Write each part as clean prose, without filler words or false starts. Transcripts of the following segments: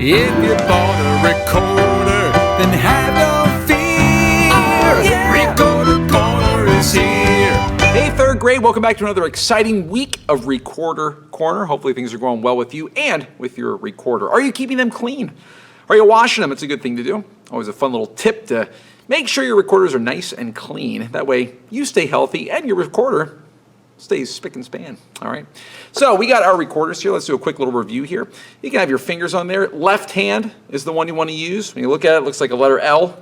If you bought a recorder, then have no fear. Oh, yeah. Recorder Corner is here. Hey, third grade, welcome back to another exciting week of Recorder Corner. Hopefully things are going well with you and with your recorder. Are you keeping them clean? Are you washing them? It's a good thing to do. Always a fun little tip to make sure your recorders are nice and clean. That way you stay healthy and your recorder stays spick and span. All right. So we got our recorders here. Let's do a quick little review here. You can have your fingers on there. Left hand is the one you want to use. When you look at it, it looks like a letter L.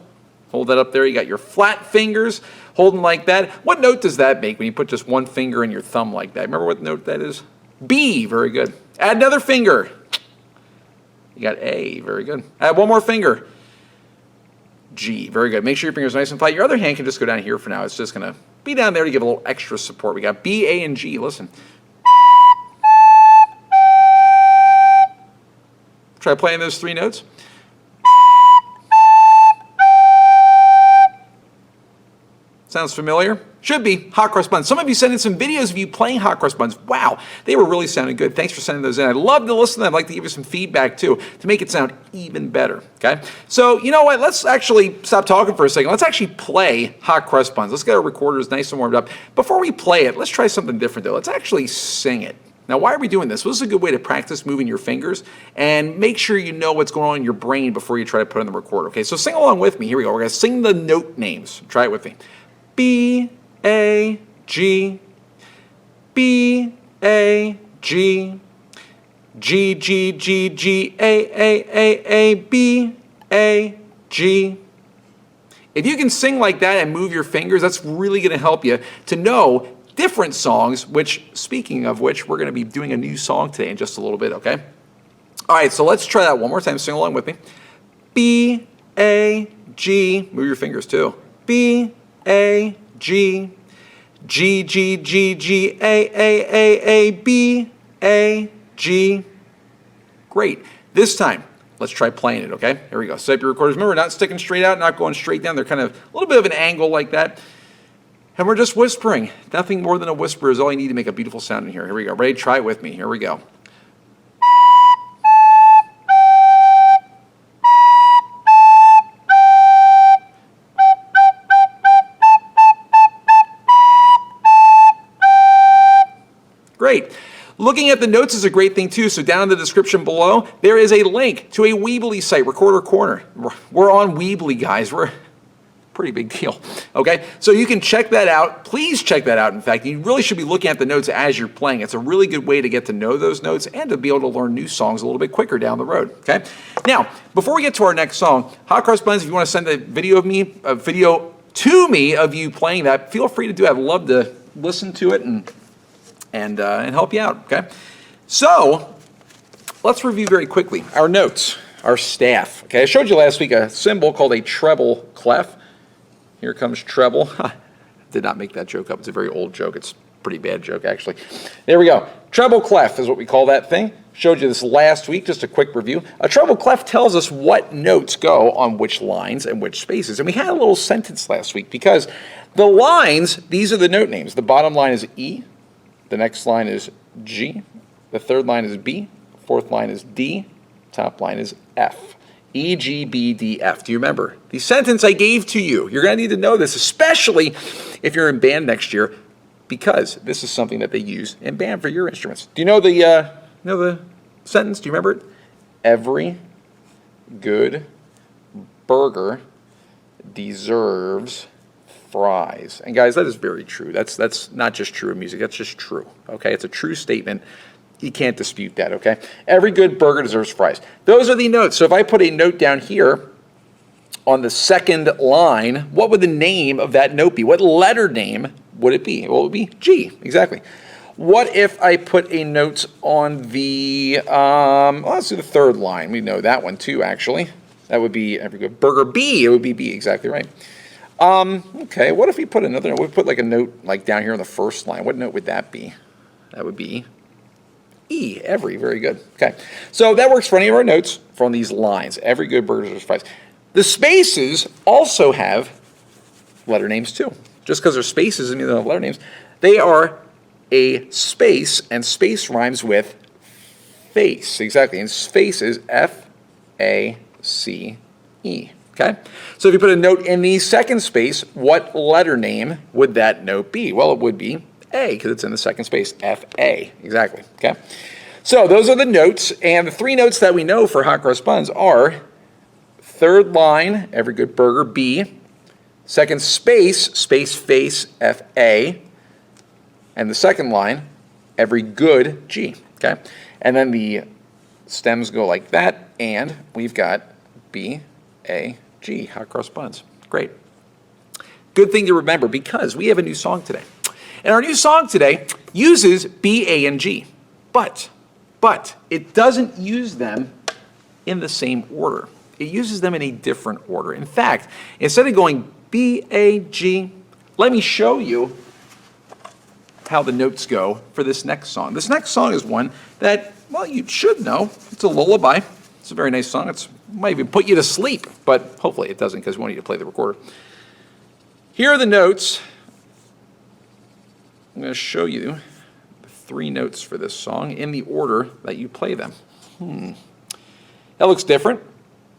Hold that up there. You got your flat fingers holding like that. What note does that make when you put just one finger in your thumb like that? Remember what note that is? B. Very good. Add another finger. You got A. Very good. Add one more finger. G. Very good. Make sure your fingers are nice and flat. Your other hand can just go down here for now. It's just going to be down there to give a little extra support. We got B, A, and G. Listen. Try playing those three notes. Sounds familiar? Should be. Hot Cross Buns. Some of you sent in some videos of you playing Hot Cross Buns. Wow, they were really sounding good. Thanks for sending those in. I'd love to listen to them. I'd like to give you some feedback too to make it sound even better. Okay? So, you know what? Let's actually stop talking for a second. Let's actually play Hot Cross Buns. Let's get our recorders nice and warmed up. Before we play it, let's try something different though. Let's actually sing it. Now, why are we doing this? Well, this is a good way to practice moving your fingers and make sure you know what's going on in your brain before you try to put it in the recorder. Okay, so sing along with me. Here we go. We're going to sing the note names. Try it with me. B, A, G, B, A, G, G, G, G, G, A, B, A, G. If you can sing like that and move your fingers, that's really going to help you to know different songs, which, speaking of which, we're going to be doing a new song today in just a little bit, okay? All right, so let's try that one more time. Sing along with me. B, A, G. Move your fingers too. B, A, G, G, G, G, G, A, B, A, G. Great. This time, let's try playing it, okay? Here we go. Set up your recorders. Remember, not sticking straight out, not going straight down. They're kind of a little bit of an angle like that. And we're just whispering. Nothing more than a whisper is all you need to make a beautiful sound in here. Here we go. Ready? Try it with me. Here we go. Great. Looking at the notes is a great thing too. So down in the description below, there is a link to a Weebly site, Recorder Corner. We're on Weebly, guys. We're a pretty big deal. Okay, so you can check that out. Please check that out. In fact, you really should be looking at the notes as you're playing. It's a really good way to get to know those notes and to be able to learn new songs a little bit quicker down the road. Okay. Now, before we get to our next song, Hot Cross Buns, if you want to send a video to me of you playing that, feel free to do it. I'd love to listen to it and help you out, okay? So, let's review very quickly our notes, our staff, okay? I showed you last week a symbol called a treble clef. Here comes treble. Did not make that joke up. It's a very old joke. It's a pretty bad joke, actually. There we go. Treble clef is what we call that thing. Showed you this last week, just a quick review. A treble clef tells us what notes go on which lines and which spaces. And we had a little sentence last week because the lines, these are the note names. The bottom line is E. The next line is G. The third line is B. Fourth line is D. Top line is F. E, G, B, D, F. Do you remember? The sentence I gave to you. You're going to need to know this, especially if you're in band next year, because this is something that they use in band for your instruments. Do you know the sentence? Do you remember it? Every good burger deserves fries. And guys, that is very true. That's not just true of music. That's just true. Okay, it's a true statement. You can't dispute that. Okay, every good burger deserves fries. Those are the notes. So if I put a note down here on the second line, what would the name of that note be? What letter name would it be? Well, it would be G. Exactly. What if I put a note on the let's do the third line. We know that one too. Actually, that would be every good burger B. It would be B. Exactly right. Okay, what if we put another note? We put like a note like down here on the first line. What note would that be? That would be E, every. Very good. Okay, so that works for any of our notes from these lines. Every good burger deserves fries. The spaces also have letter names too. Just because they're spaces doesn't mean they don't have letter names. They are a space, and space rhymes with face. Exactly, and space is F A, C, E. Okay? So if you put a note in the second space, what letter name would that note be? Well, it would be A, because it's in the second space. F, A. Exactly. Okay? So those are the notes, and the three notes that we know for hot cross buns are third line, every good burger, B. Second space, space face, F, A. And the second line, every good, G. Okay? And then the stems go like that, and we've got B, A, G, hot cross buns. Great. Good thing to remember because we have a new song today. And our new song today uses B, A, and G. But it doesn't use them in the same order. It uses them in a different order. In fact, instead of going B, A, G, let me show you how the notes go for this next song. This next song is one that, well, you should know. It's a lullaby. It's a very nice song. It might even put you to sleep, but hopefully it doesn't because we want you to play the recorder. Here are the notes. I'm going to show you the three notes for this song in the order that you play them. That looks different.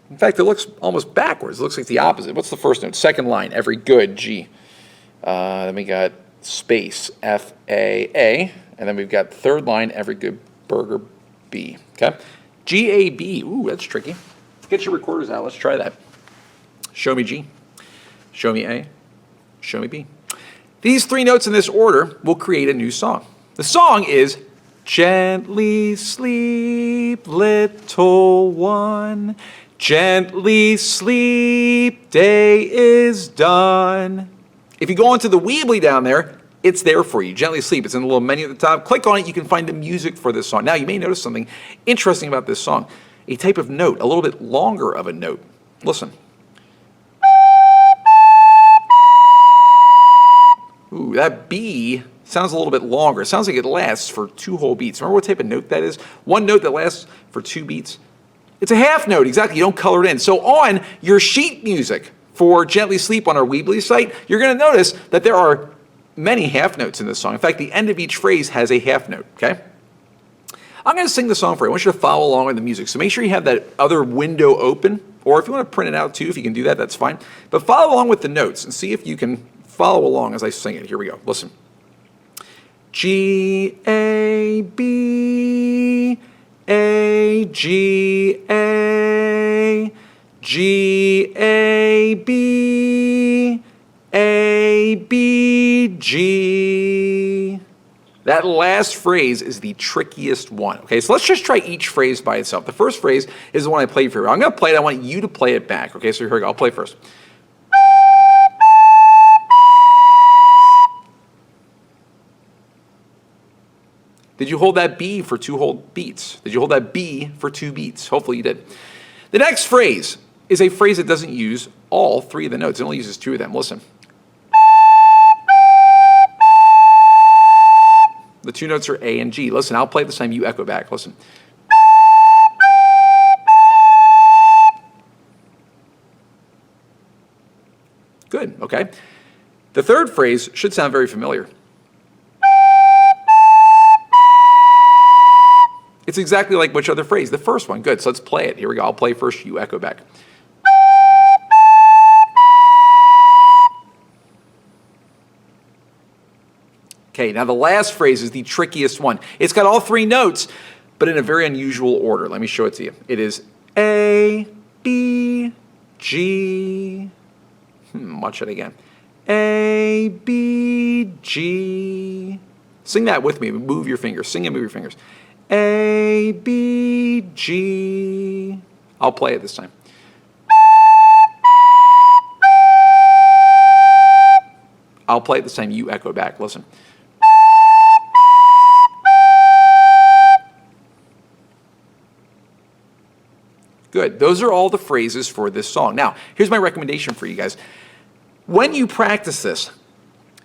In fact, it looks almost backwards. It looks like the opposite. What's the first note? Second line, every good, G. Then we got space, F, A. And then we've got third line, every good burger, B. Okay? G, A, B. Ooh, that's tricky. Get your recorders out. Let's try that. Show me G. Show me A. Show me B. These three notes in this order will create a new song. The song is Gently Sleep, Little One. Gently sleep, day is done. If you go onto the Weebly down there, it's there for you. Gently Sleep. It's in the little menu at the top. Click on it. You can find the music for this song. Now, you may notice something interesting about this song. A type of note, a little bit longer of a note. Listen. Ooh, that B sounds a little bit longer. It sounds like it lasts for 2 whole beats. Remember what type of note that is? One note that lasts for 2 beats. It's a half note, exactly. You don't color it in. So on your sheet music for Gently Sleep on our Weebly site, you're going to notice that there are many half notes in this song. In fact, the end of each phrase has a half note, okay? I'm going to sing the song for you. I want you to follow along with the music. So make sure you have that other window open, or if you want to print it out too, if you can do that, that's fine. But follow along with the notes and see if you can follow along as I sing it. Here we go. Listen. G, A, B, A, G, A, G, A, B, A, B, G. That last phrase is the trickiest one. Okay, so let's just try each phrase by itself. The first phrase is the one I played for you. I'm going to play it. I want you to play it back. Okay, so here we go. I'll play first. Did you hold that B for 2 whole beats? Did you hold that B for 2 beats? Hopefully you did. The next phrase is a phrase that doesn't use all 3 of the notes. It only uses 2 of them. Listen. The 2 notes are A and G. Listen, I'll play it this time. You echo back. Listen. Good, okay. The third phrase should sound very familiar. It's exactly like which other phrase? The first one. Good, so let's play it. Here we go. I'll play first. You echo back. Okay, now the last phrase is the trickiest one. It's got all 3 notes, but in a very unusual order. Let me show it to you. It is A, B, G. Watch it again. A, B, G. Sing that with me. Move your fingers. Sing and move your fingers. A, B, G. I'll play it this time. I'll play it this time. You echo back. Listen. Good. Those are all the phrases for this song. Now, here's my recommendation for you guys. When you practice this,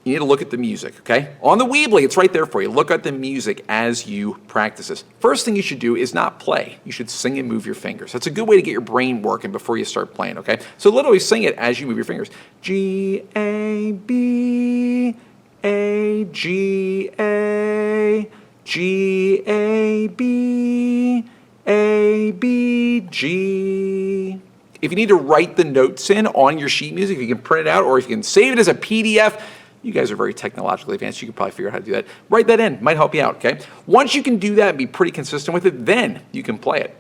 you need to look at the music, okay? On the Weebly, it's right there for you. Look at the music as you practice this. First thing you should do is not play. You should sing and move your fingers. That's a good way to get your brain working before you start playing, okay? So literally sing it as you move your fingers. G, A, B, A, G, A, G, A, B, A, B, G. If you need to write the notes in on your sheet music, if you can print it out, or if you can save it as a PDF, you guys are very technologically advanced. You can probably figure out how to do that. Write that in. Might help you out, okay? Once you can do that and be pretty consistent with it, then you can play it.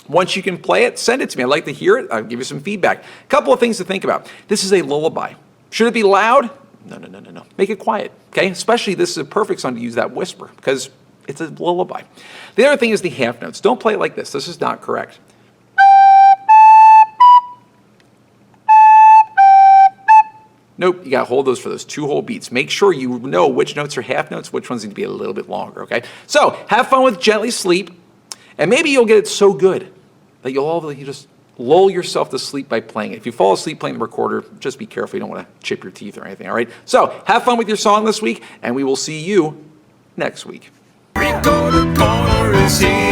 Once you can play it, send it to me. I'd like to hear it. I'll give you some feedback. A couple of things to think about. This is a lullaby. Should it be loud? No, no, no, no, no. Make it quiet, okay? Especially this is a perfect song to use that whisper because it's a lullaby. The other thing is the half notes. Don't play it like this. This is not correct. Nope, you got to hold those for those 2 whole beats. Make sure you know which notes are half notes, which ones need to be a little bit longer, okay? So have fun with Gently Sleep, and maybe you'll get it so good that you just lull yourself to sleep by playing it. If you fall asleep playing the recorder, just be careful. You don't want to chip your teeth or anything, all right? So have fun with your song this week, and we will see you next week. Recorder corner is here.